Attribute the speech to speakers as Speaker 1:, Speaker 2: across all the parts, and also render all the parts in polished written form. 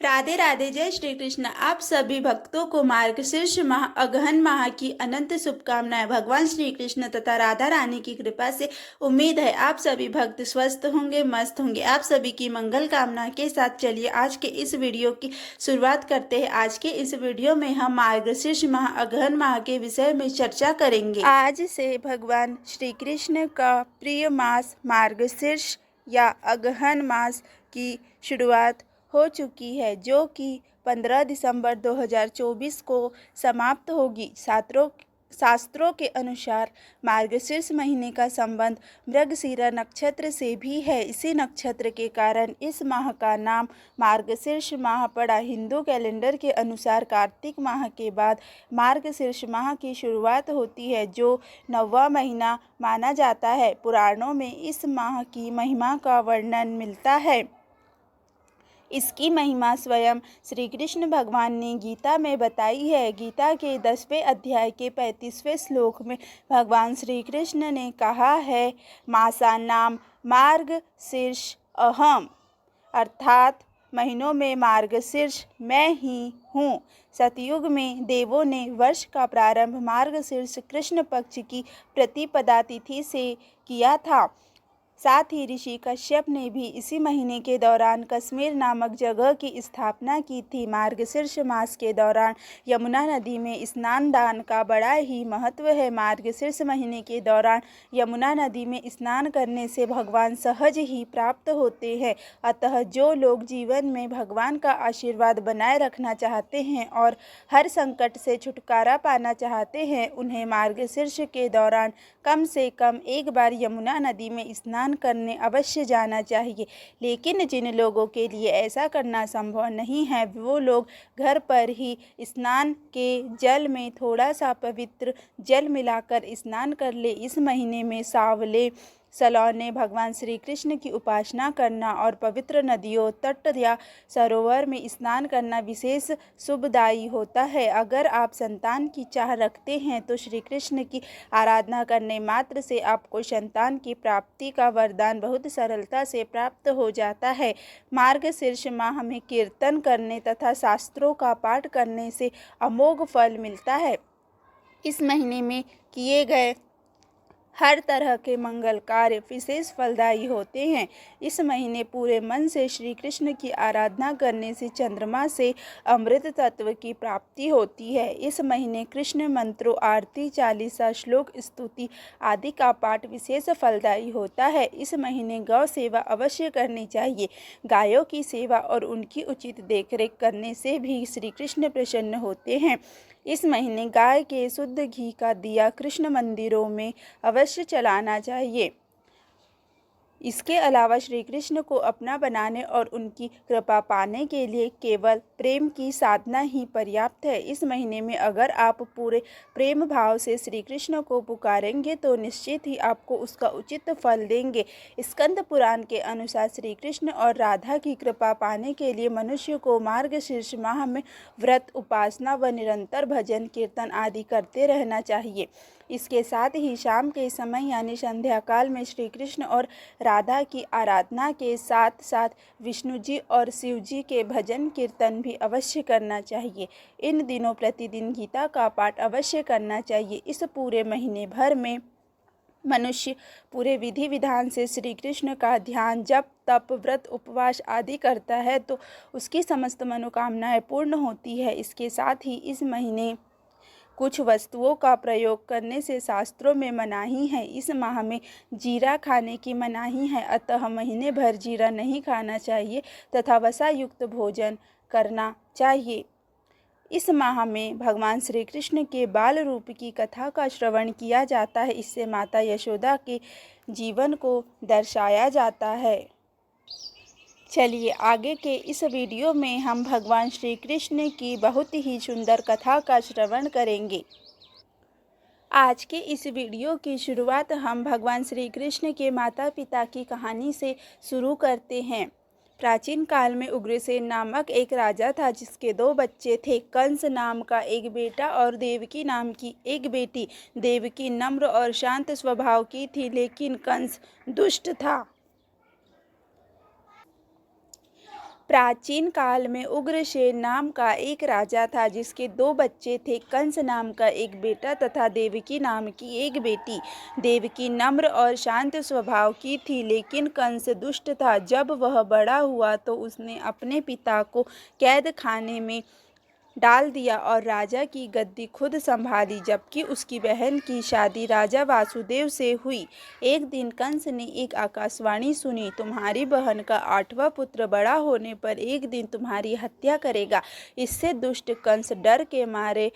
Speaker 1: राधे राधे। जय श्री कृष्ण। आप सभी भक्तों को मार्गशीर्ष माह अगहन माह की अनंत शुभकामनाएं। भगवान श्री कृष्ण तथा राधा रानी की कृपा से उम्मीद है आप सभी भक्त स्वस्थ होंगे, मस्त होंगे। आप सभी की मंगल कामना के साथ चलिए आज के इस वीडियो की शुरुआत करते हैं। आज के इस वीडियो में हम मार्गशीर्ष माह अगहन माह के विषय में चर्चा करेंगे। आज से भगवान श्री कृष्ण का प्रिय मास मार्गशीर्ष या अगहन मास की शुरुआत हो चुकी है, जो कि 15 दिसंबर 2024 को समाप्त होगी। शास्त्रों के अनुसार मार्गशीर्ष महीने का संबंध मृगशिरा नक्षत्र से भी है। इसी नक्षत्र के कारण इस माह का नाम मार्गशीर्ष माह पड़ा। हिंदू कैलेंडर के अनुसार कार्तिक माह के बाद मार्गशीर्ष माह की शुरुआत होती है, जो 9वां महीना माना जाता है। पुराणों में इस माह की महिमा का वर्णन मिलता है। इसकी महिमा स्वयं श्री कृष्ण भगवान ने गीता में बताई है। गीता के 10वें अध्याय के 35वें श्लोक में भगवान श्री कृष्ण ने कहा है, मासा नाम मार्गशीर्ष अहम, अर्थात महीनों में मार्गशीर्ष मैं ही हूँ। सतयुग में देवों ने वर्ष का प्रारंभ मार्गशीर्ष कृष्ण पक्ष की प्रतिपदा तिथि से किया था। साथ ही ऋषि कश्यप ने भी इसी महीने के दौरान कश्मीर नामक जगह की स्थापना की थी। मार्गशीर्ष मास के दौरान यमुना नदी में स्नान दान का बड़ा ही महत्व है। मार्गशीर्ष महीने के दौरान यमुना नदी में स्नान करने से भगवान सहज ही प्राप्त होते हैं। अतः जो लोग जीवन में भगवान का आशीर्वाद बनाए रखना चाहते हैं और हर संकट से छुटकारा पाना चाहते हैं, उन्हें मार्गशीर्ष के दौरान कम से कम एक बार यमुना नदी में स्नान करने अवश्य जाना चाहिए। लेकिन जिन लोगों के लिए ऐसा करना संभव नहीं है, वो लोग घर पर ही स्नान के जल में थोड़ा सा पवित्र जल मिलाकर स्नान कर ले। इस महीने में सांवले सलौने भगवान श्री कृष्ण की उपासना करना और पवित्र नदियों, तट या सरोवर में स्नान करना विशेष शुभदायी होता है। अगर आप संतान की चाह रखते हैं तो श्री कृष्ण की आराधना करने मात्र से आपको संतान की प्राप्ति का वरदान बहुत सरलता से प्राप्त हो जाता है। मार्गशीर्ष माह में कीर्तन करने तथा शास्त्रों का पाठ करने से अमोघ फल मिलता है। इस महीने में किए गए हर तरह के मंगल कार्य विशेष फलदायी होते हैं। इस महीने पूरे मन से श्री कृष्ण की आराधना करने से चंद्रमा से अमृत तत्व की प्राप्ति होती है। इस महीने कृष्ण मंत्रों, आरती, चालीसा, श्लोक, स्तुति आदि का पाठ विशेष फलदायी होता है। इस महीने गौ सेवा अवश्य करनी चाहिए। गायों की सेवा और उनकी उचित देखरेख करने से भी श्री कृष्ण प्रसन्न होते हैं। इस महीने गाय के शुद्ध घी का दिया कृष्ण मंदिरों में अवश्य जलाना चाहिए। इसके अलावा श्री कृष्ण को अपना बनाने और उनकी कृपा पाने के लिए केवल प्रेम की साधना ही पर्याप्त है। इस महीने में अगर आप पूरे प्रेम भाव से श्री कृष्ण को पुकारेंगे तो निश्चित ही आपको उसका उचित फल देंगे। स्कंद पुराण के अनुसार श्री कृष्ण और राधा की कृपा पाने के लिए मनुष्य को मार्गशीर्ष माह में व्रत, उपासना व निरंतर भजन कीर्तन आदि करते रहना चाहिए। इसके साथ ही शाम के समय यानी संध्या काल में श्री कृष्ण और राधा की आराधना के साथ साथ विष्णु जी और शिव जी के भजन कीर्तन भी अवश्य करना चाहिए। इन दिनों प्रतिदिन गीता का पाठ अवश्य करना चाहिए। इस पूरे महीने भर में मनुष्य पूरे विधि विधान से श्री कृष्ण का ध्यान, जप, तप, व्रत, उपवास आदि करता है तो उसकी समस्त मनोकामनाएं पूर्ण होती है। इसके साथ ही इस महीने कुछ वस्तुओं का प्रयोग करने से शास्त्रों में मनाही है। इस माह में जीरा खाने की मनाही है, अतः महीने भर जीरा नहीं खाना चाहिए तथा वसा युक्त भोजन करना चाहिए। इस माह में भगवान श्री कृष्ण के बाल रूप की कथा का श्रवण किया जाता है। इससे माता यशोदा के जीवन को दर्शाया जाता है। चलिए आगे के इस वीडियो में हम भगवान श्री कृष्ण की बहुत ही सुंदर कथा का श्रवण करेंगे। आज के इस वीडियो की शुरुआत हम भगवान श्री कृष्ण के माता पिता की कहानी से शुरू करते हैं। प्राचीन काल में उग्रसेन नामक एक राजा था, जिसके 2 बच्चे थे। कंस नाम का एक बेटा और देवकी नाम की एक बेटी। देवकी नम्र और शांत स्वभाव की थी, लेकिन कंस दुष्ट था। प्राचीन काल में उग्रसेन नाम का एक राजा था जिसके दो बच्चे थे, कंस नाम का एक बेटा तथा देवकी नाम की एक बेटी। देवकी नम्र और शांत स्वभाव की थी, लेकिन कंस दुष्ट था। जब वह बड़ा हुआ तो उसने अपने पिता को कैद खाने में डाल दिया और राजा की गद्दी खुद संभाली, जबकि उसकी बहन की शादी राजा वासुदेव से हुई। एक दिन कंस ने एक आकाशवाणी सुनी, तुम्हारी बहन का 8वां पुत्र बड़ा होने पर एक दिन तुम्हारी हत्या करेगा। इससे दुष्ट कंस डर के मारे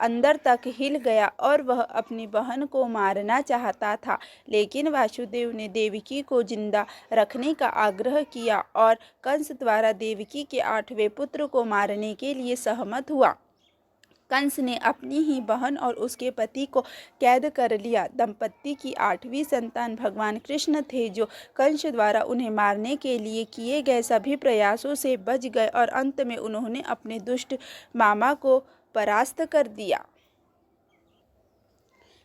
Speaker 1: अंदर तक हिल गया और वह अपनी बहन को मारना चाहता था, लेकिन वासुदेव ने देवकी को जिंदा रखने का आग्रह किया और कंस द्वारा देवकी के 8वें पुत्र को मारने के लिए सहमत हुआ। कंस ने अपनी ही बहन और उसके पति को कैद कर लिया। दंपत्ति की 8वीं संतान भगवान कृष्ण थे, जो कंस द्वारा उन्हें मारने के लिए किए गए सभी प्रयासों से बच गए और अंत में उन्होंने अपने दुष्ट मामा को परास्त कर दिया।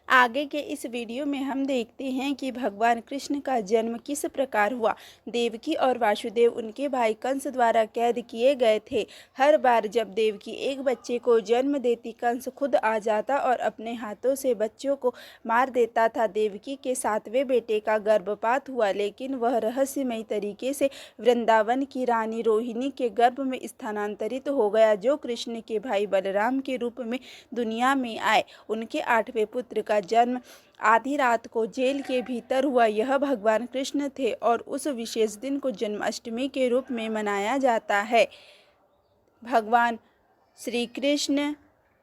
Speaker 1: आगे के इस वीडियो में हम देखते हैं कि भगवान कृष्ण का जन्म किस प्रकार हुआ। देवकी और वासुदेव उनके भाई कंस द्वारा कैद किए गए थे। हर बार जब देवकी एक बच्चे को जन्म देती, कंस खुद आ जाता और अपने हाथों से बच्चों को मार देता था। देवकी के 7वें बेटे का गर्भपात हुआ, लेकिन वह रहस्यमयी तरीके से वृंदावन की रानी रोहिणी के गर्भ में स्थानांतरित हो गया, जो कृष्ण के भाई बलराम के रूप में दुनिया में आए। उनके 8वें पुत्र का जन्म आधी रात को जेल के भीतर हुआ। यह भगवान कृष्ण थे और उस विशेष दिन को जन्माष्टमी के रूप में मनाया जाता है। भगवान श्री कृष्ण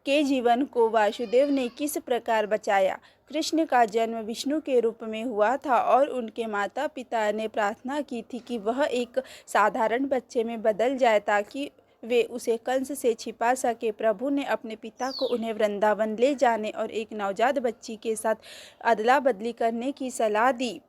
Speaker 1: के जीवन को वासुदेव ने किस प्रकार बचाया। कृष्ण का जन्म विष्णु के रूप में हुआ था और उनके माता पिता ने प्रार्थना की थी कि वह एक साधारण बच्चे में बदल जाए ताकि वे उसे कंस से छिपा सके। प्रभु ने अपने पिता को उन्हें वृंदावन ले जाने और एक नवजात बच्ची के साथ अदला बदली करने की सलाह दी।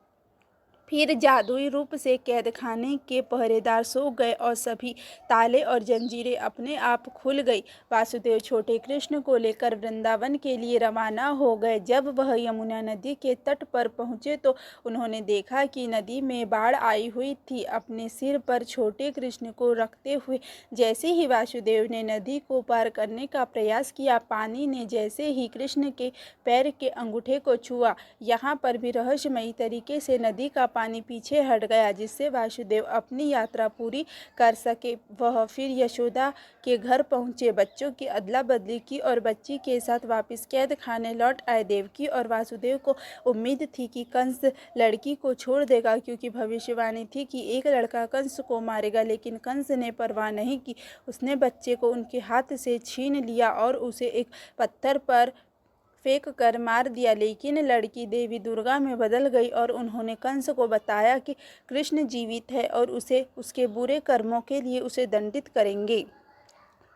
Speaker 1: फिर जादुई रूप से कैद खाने के पहरेदार सो गए और सभी ताले और जंजीरें अपने आप खुल गई। वासुदेव छोटे कृष्ण को लेकर वृंदावन के लिए रवाना हो गए। जब वह यमुना नदी के तट पर पहुंचे तो उन्होंने देखा कि नदी में बाढ़ आई हुई थी। अपने सिर पर छोटे कृष्ण को रखते हुए जैसे ही वासुदेव ने नदी को पार करने का प्रयास किया, पानी ने जैसे ही कृष्ण के पैर के अंगूठे को छुआ, यहाँ पर भी रहस्यमयी तरीके से नदी का पानी पीछे हट गया, जिससे वासुदेव अपनी यात्रा पूरी कर सके। वह फिर यशोदा के घर पहुंचे, बच्चों की अदला बदली की और बच्ची के साथ वापस कैद खाने लौट आए। देवकी और वासुदेव को उम्मीद थी कि कंस लड़की को छोड़ देगा, क्योंकि भविष्यवाणी थी कि एक लड़का कंस को मारेगा, लेकिन कंस ने परवाह नहीं की। उसने बच्चे को उनके हाथ से छीन लिया और उसे एक पत्थर पर फेंक कर मार दिया। लेकिन लड़की देवी दुर्गा में बदल गई और उन्होंने कंस को बताया कि कृष्ण जीवित है और उसे उसके बुरे कर्मों के लिए उसे दंडित करेंगे।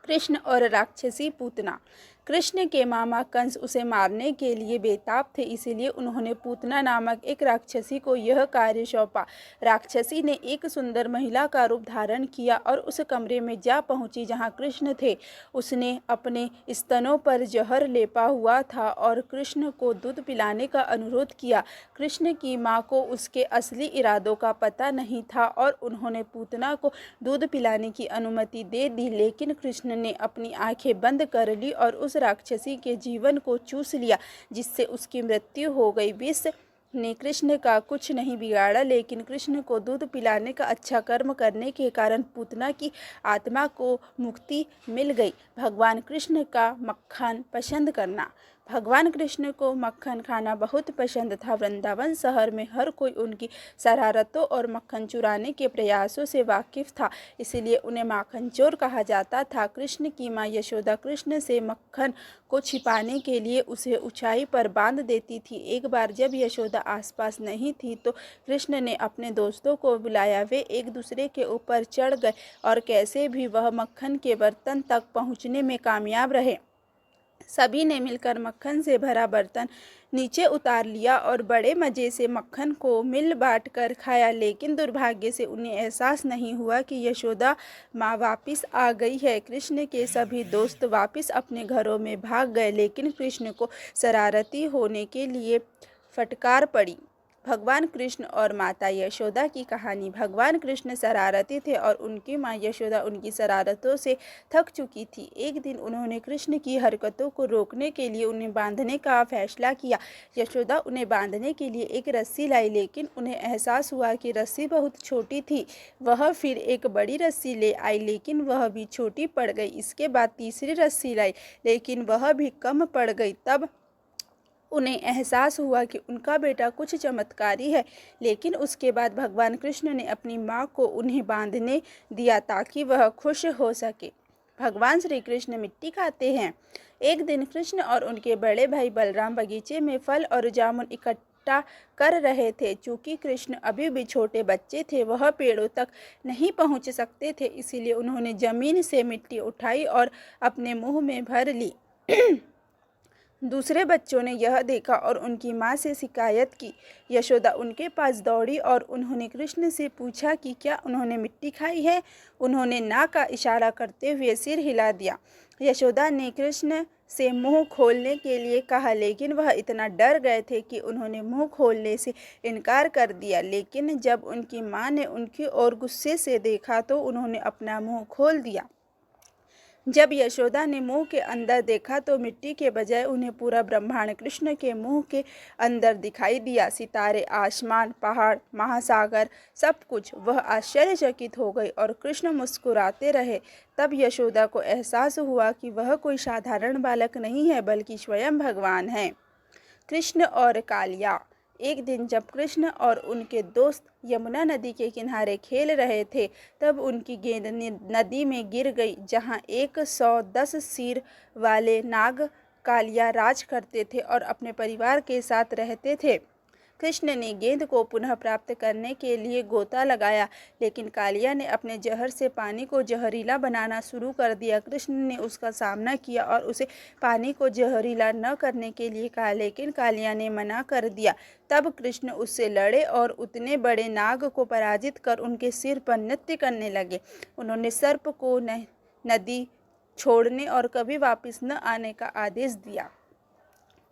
Speaker 1: कृष्ण और राक्षसी पूतना। कृष्ण के मामा कंस उसे मारने के लिए बेताब थे, इसीलिए उन्होंने पूतना नामक एक राक्षसी को यह कार्य सौंपा। राक्षसी ने एक सुंदर महिला का रूप धारण किया और उस कमरे में जा पहुंची जहां कृष्ण थे। उसने अपने स्तनों पर जहर लेपा हुआ था और कृष्ण को दूध पिलाने का अनुरोध किया। कृष्ण की मां को उसके असली इरादों का पता नहीं था और उन्होंने पूतना को दूध पिलाने की अनुमति दे दी, लेकिन कृष्ण ने अपनी आंखें बंद कर ली और उस राक्षसी के जीवन को चूस लिया, जिससे उसकी मृत्यु हो गई। विष ने कृष्ण का कुछ नहीं बिगाड़ा, लेकिन कृष्ण को दूध पिलाने का अच्छा कर्म करने के कारण पूतना की आत्मा को मुक्ति मिल गई। भगवान कृष्ण का मक्खन पसंद करना। भगवान कृष्ण को मक्खन खाना बहुत पसंद था। वृंदावन शहर में हर कोई उनकी शरारतों और मक्खन चुराने के प्रयासों से वाकिफ था, इसलिए उन्हें माखन चोर कहा जाता था। कृष्ण की मां यशोदा कृष्ण से मक्खन को छिपाने के लिए उसे ऊंचाई पर बांध देती थी। एक बार जब यशोदा आसपास नहीं थी तो कृष्ण ने अपने दोस्तों को बुलाया। वे एक दूसरे के ऊपर चढ़ गए और कैसे भी वह मक्खन के बर्तन तक पहुंचने में कामयाब रहे। सभी ने मिलकर मक्खन से भरा बर्तन नीचे उतार लिया और बड़े मज़े से मक्खन को मिल बांट कर खाया, लेकिन दुर्भाग्य से उन्हें एहसास नहीं हुआ कि यशोदा माँ वापस आ गई है। कृष्ण के सभी दोस्त वापस अपने घरों में भाग गए, लेकिन कृष्ण को शरारती होने के लिए फटकार पड़ी। भगवान कृष्ण और माता यशोदा की कहानी। भगवान कृष्ण शरारती थे और उनकी माँ यशोदा उनकी शरारतों से थक चुकी थी। एक दिन उन्होंने कृष्ण की हरकतों को रोकने के लिए उन्हें बांधने का फैसला किया। यशोदा उन्हें बांधने के लिए एक रस्सी लाई, लेकिन उन्हें एहसास हुआ कि रस्सी बहुत छोटी थी। वह फिर एक बड़ी रस्सी ले आई, लेकिन वह भी छोटी पड़ गई। इसके बाद तीसरी रस्सी लाई, लेकिन वह भी कम पड़ गई। तब उन्हें एहसास हुआ कि उनका बेटा कुछ चमत्कारी है। लेकिन उसके बाद भगवान कृष्ण ने अपनी माँ को उन्हें बांधने दिया ताकि वह खुश हो सके। भगवान श्री कृष्ण मिट्टी खाते हैं। एक दिन कृष्ण और उनके बड़े भाई बलराम बगीचे में फल और जामुन इकट्ठा कर रहे थे। चूंकि कृष्ण अभी भी छोटे बच्चे थे, वह पेड़ों तक नहीं पहुँच सकते थे, इसीलिए उन्होंने जमीन से मिट्टी उठाई और अपने मुंह में भर ली। दूसरे बच्चों ने यह देखा और उनकी माँ से शिकायत की। यशोदा उनके पास दौड़ी और उन्होंने कृष्ण से पूछा कि क्या उन्होंने मिट्टी खाई है। उन्होंने ना का इशारा करते हुए सिर हिला दिया। यशोदा ने कृष्ण से मुंह खोलने के लिए कहा, लेकिन वह इतना डर गए थे कि उन्होंने मुंह खोलने से इनकार कर दिया। लेकिन जब उनकी माँ ने उनकी ओर गुस्से से देखा तो उन्होंने अपना मुंह खोल दिया। जब यशोदा ने मुंह के अंदर देखा तो मिट्टी के बजाय उन्हें पूरा ब्रह्मांड कृष्ण के मुंह के अंदर दिखाई दिया। सितारे, आसमान, पहाड़, महासागर, सब कुछ। वह आश्चर्यचकित हो गई और कृष्ण मुस्कुराते रहे। तब यशोदा को एहसास हुआ कि वह कोई साधारण बालक नहीं है, बल्कि स्वयं भगवान है। कृष्ण और कालिया। एक दिन जब कृष्ण और उनके दोस्त यमुना नदी के किनारे खेल रहे थे, तब उनकी गेंद नदी में गिर गई, जहां 110 सिर वाले नाग कालिया राज करते थे और अपने परिवार के साथ रहते थे। कृष्ण ने गेंद को पुनः प्राप्त करने के लिए गोता लगाया, लेकिन कालिया ने अपने जहर से पानी को जहरीला बनाना शुरू कर दिया। कृष्ण ने उसका सामना किया और उसे पानी को जहरीला न करने के लिए कहा, लेकिन कालिया ने मना कर दिया। तब कृष्ण उससे लड़े और उतने बड़े नाग को पराजित कर उनके सिर पर नृत्य करने लगे। उन्होंने सर्प को नदी छोड़ने और कभी वापस न आने का आदेश दिया।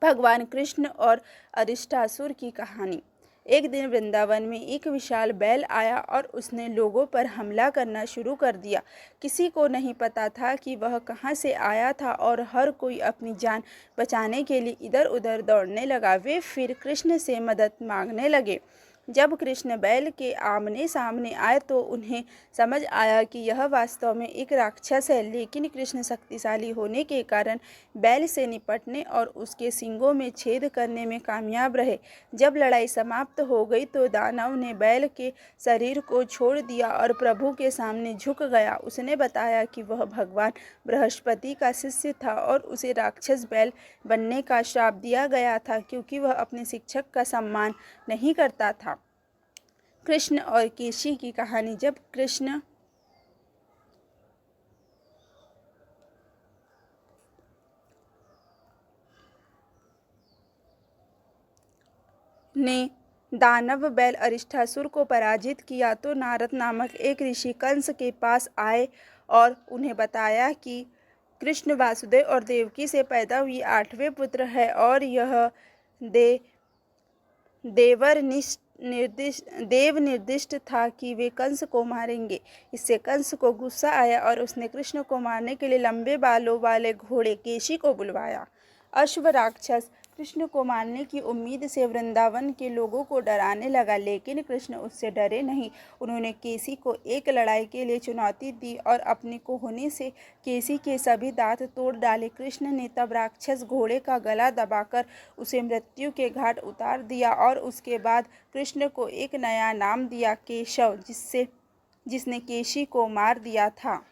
Speaker 1: भगवान कृष्ण और अरिष्टासुर की कहानी। एक दिन वृंदावन में एक विशाल बैल आया और उसने लोगों पर हमला करना शुरू कर दिया। किसी को नहीं पता था कि वह कहाँ से आया था और हर कोई अपनी जान बचाने के लिए इधर उधर दौड़ने लगा। वे फिर कृष्ण से मदद मांगने लगे। जब कृष्ण बैल के आमने सामने आए तो उन्हें समझ आया कि यह वास्तव में एक राक्षस है, लेकिन कृष्ण शक्तिशाली होने के कारण बैल से निपटने और उसके सींगों में छेद करने में कामयाब रहे। जब लड़ाई समाप्त हो गई तो दानव ने बैल के शरीर को छोड़ दिया और प्रभु के सामने झुक गया। उसने बताया कि वह भगवान बृहस्पति का शिष्य था और उसे राक्षस बैल बनने का श्राप दिया गया था, क्योंकि वह अपने शिक्षक का सम्मान नहीं करता था। कृष्ण और केशी की कहानी। जब कृष्ण ने दानव बैल अरिष्टासुर को पराजित किया तो नारद नामक एक ऋषि कंस के पास आए और उन्हें बताया कि कृष्ण वासुदेव और देवकी से पैदा हुई 8वें पुत्र है और यह दे देव निर्दिष्ट था कि वे कंस को मारेंगे। इससे कंस को गुस्सा आया और उसने कृष्ण को मारने के लिए लंबे बालों वाले घोड़े केशी को बुलवाया। अश्व राक्षस कृष्ण को मारने की उम्मीद से वृंदावन के लोगों को डराने लगा, लेकिन कृष्ण उससे डरे नहीं। उन्होंने केसी को एक लड़ाई के लिए चुनौती दी और अपने कोहनी से केसी के सभी दांत तोड़ डाले। कृष्ण ने तब राक्षस घोड़े का गला दबाकर उसे मृत्यु के घाट उतार दिया और उसके बाद कृष्ण को एक नया नाम दिया, केशव, जिसने केशी को मार दिया था।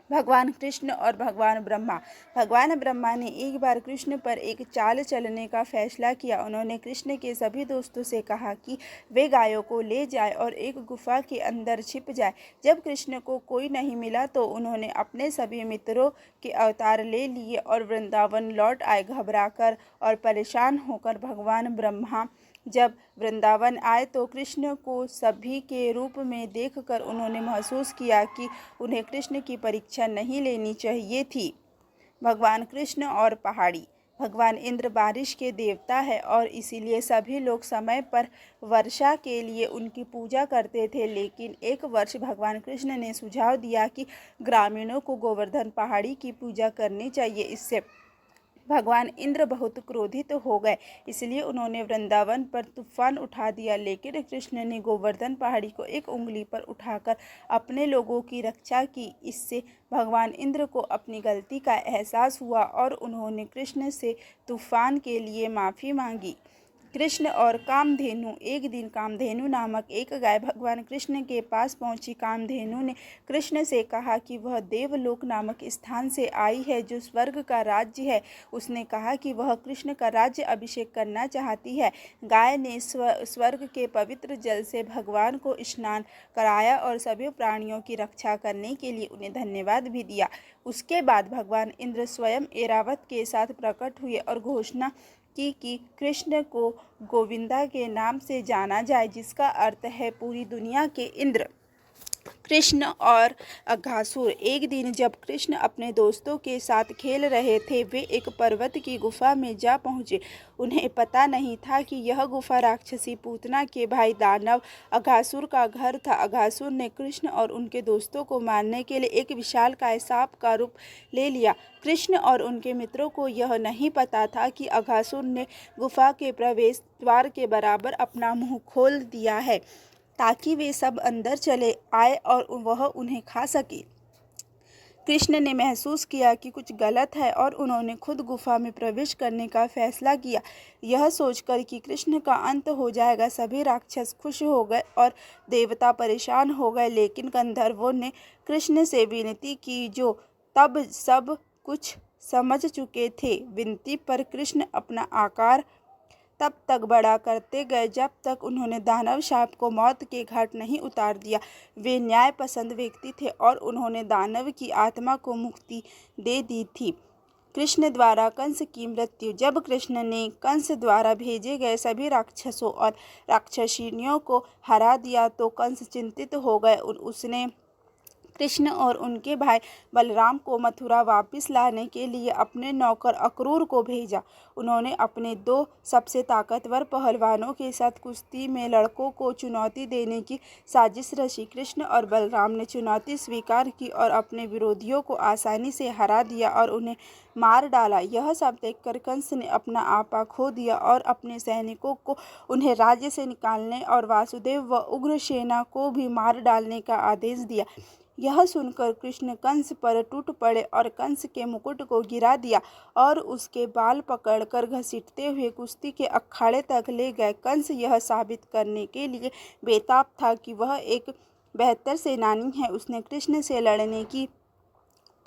Speaker 1: भगवान कृष्ण और भगवान ब्रह्मा। भगवान ब्रह्मा ने एक बार कृष्ण पर एक चाल चलने का फैसला किया। उन्होंने कृष्ण के सभी दोस्तों से कहा कि वे गायों को ले जाए और एक गुफा के अंदर छिप जाए। जब कृष्ण को कोई नहीं मिला तो उन्होंने अपने सभी मित्रों के अवतार ले लिए और वृंदावन लौट आए। घबराकर और परेशान होकर भगवान ब्रह्मा जब वृंदावन आए तो कृष्ण को सभी के रूप में देखकर उन्होंने महसूस किया कि उन्हें कृष्ण की परीक्षा नहीं लेनी चाहिए थी। भगवान कृष्ण और पहाड़ी। भगवान इंद्र बारिश के देवता है और इसीलिए सभी लोग समय पर वर्षा के लिए उनकी पूजा करते थे। लेकिन एक वर्ष भगवान कृष्ण ने सुझाव दिया कि ग्रामीणों को गोवर्धन पहाड़ी की पूजा करनी चाहिए। इससे भगवान इंद्र बहुत क्रोधित हो गए, इसलिए उन्होंने वृंदावन पर तूफान उठा दिया। लेकिन कृष्ण ने गोवर्धन पहाड़ी को एक उंगली पर उठाकर अपने लोगों की रक्षा की। इससे भगवान इंद्र को अपनी गलती का एहसास हुआ और उन्होंने कृष्ण से तूफान के लिए माफ़ी मांगी। कृष्ण और कामधेनु। एक दिन कामधेनु नामक एक गाय भगवान कृष्ण के पास पहुंची। कामधेनु ने कृष्ण से कहा कि वह देवलोक नामक स्थान से आई है जो स्वर्ग का राज्य है। उसने कहा कि वह कृष्ण का राज्य अभिषेक करना चाहती है। गाय ने स्वर्ग के पवित्र जल से भगवान को स्नान कराया और सभी प्राणियों की रक्षा करने के लिए उन्हें धन्यवाद भी दिया। उसके बाद भगवान इंद्र स्वयं ऐरावत के साथ प्रकट हुए और घोषणा की कि कृष्ण को गोविंदा के नाम से जाना जाए, जिसका अर्थ है पूरी दुनिया के इंद्र। कृष्ण और अघासुर। एक दिन जब कृष्ण अपने दोस्तों के साथ खेल रहे थे, वे एक पर्वत की गुफा में जा पहुँचे। उन्हें पता नहीं था कि यह गुफा राक्षसी पूतना के भाई दानव अघासुर का घर था। अघासुर ने कृष्ण और उनके दोस्तों को मारने के लिए एक विशालकाय सांप का रूप ले लिया। कृष्ण और उनके मित्रों को यह नहीं पता था कि अघासुर ने गुफा के प्रवेश द्वार के बराबर अपना मुंह खोल दिया है ताकि वे सब अंदर चले आए और वह उन्हें खा सके। कृष्ण ने महसूस किया कि कुछ गलत है और उन्होंने खुद गुफा में प्रवेश करने का फैसला किया। यह सोचकर कि कृष्ण का अंत हो जाएगा, सभी राक्षस खुश हो गए और देवता परेशान हो गए। लेकिन गंधर्वों ने कृष्ण से विनती की, जो तब सब कुछ समझ चुके थे। विनती पर कृष्ण अपना आकार तब तक बड़ा करते गए जब तक उन्होंने दानव सांप को मौत के घाट नहीं उतार दिया। वे न्याय पसंद व्यक्ति थे और उन्होंने दानव की आत्मा को मुक्ति दे दी थी। कृष्ण द्वारा कंस की मृत्यु। जब कृष्ण ने कंस द्वारा भेजे गए सभी राक्षसों और राक्षसिनियों को हरा दिया तो कंस चिंतित हो गए। उसने कृष्ण और उनके भाई बलराम को मथुरा वापस लाने के लिए अपने नौकर अक्रूर को भेजा। उन्होंने अपने 2 सबसे ताकतवर पहलवानों के साथ कुश्ती में लड़कों को चुनौती देने की साजिश रची। कृष्ण और बलराम ने चुनौती स्वीकार की और अपने विरोधियों को आसानी से हरा दिया और उन्हें मार डाला। यह सब देखकर कंस ने अपना आपा खो दिया और अपने सैनिकों को उन्हें राज्य से निकालने और वासुदेव व उग्रसेना को भी मार डालने का आदेश दिया। यह सुनकर कृष्ण कंस पर टूट पड़े और कंस के मुकुट को गिरा दिया और उसके बाल पकड़कर घसीटते हुए कुश्ती के अखाड़े तक ले गए। कंस यह साबित करने के लिए बेताब था कि वह एक बेहतर सेनानी है। उसने कृष्ण से लड़ने की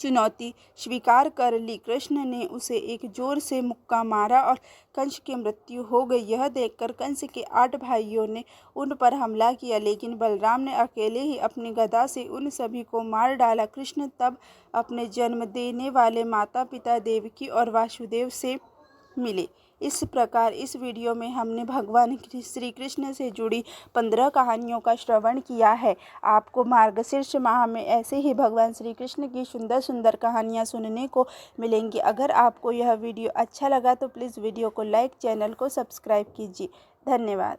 Speaker 1: चुनौती स्वीकार कर ली। कृष्ण ने उसे एक जोर से मुक्का मारा और कंस की मृत्यु हो गई। यह देखकर कंस के 8 भाइयों ने उन पर हमला किया, लेकिन बलराम ने अकेले ही अपनी गदा से उन सभी को मार डाला। कृष्ण तब अपने जन्म देने वाले माता पिता देवकी और वासुदेव से मिले। इस प्रकार इस वीडियो में हमने भगवान श्री कृष्ण से जुड़ी 15 कहानियों का श्रवण किया है। आपको मार्गशीर्ष माह में ऐसे ही भगवान श्री कृष्ण की सुंदर सुंदर कहानियाँ सुनने को मिलेंगी। अगर आपको यह वीडियो अच्छा लगा तो प्लीज़ वीडियो को लाइक, चैनल को सब्सक्राइब कीजिए। धन्यवाद।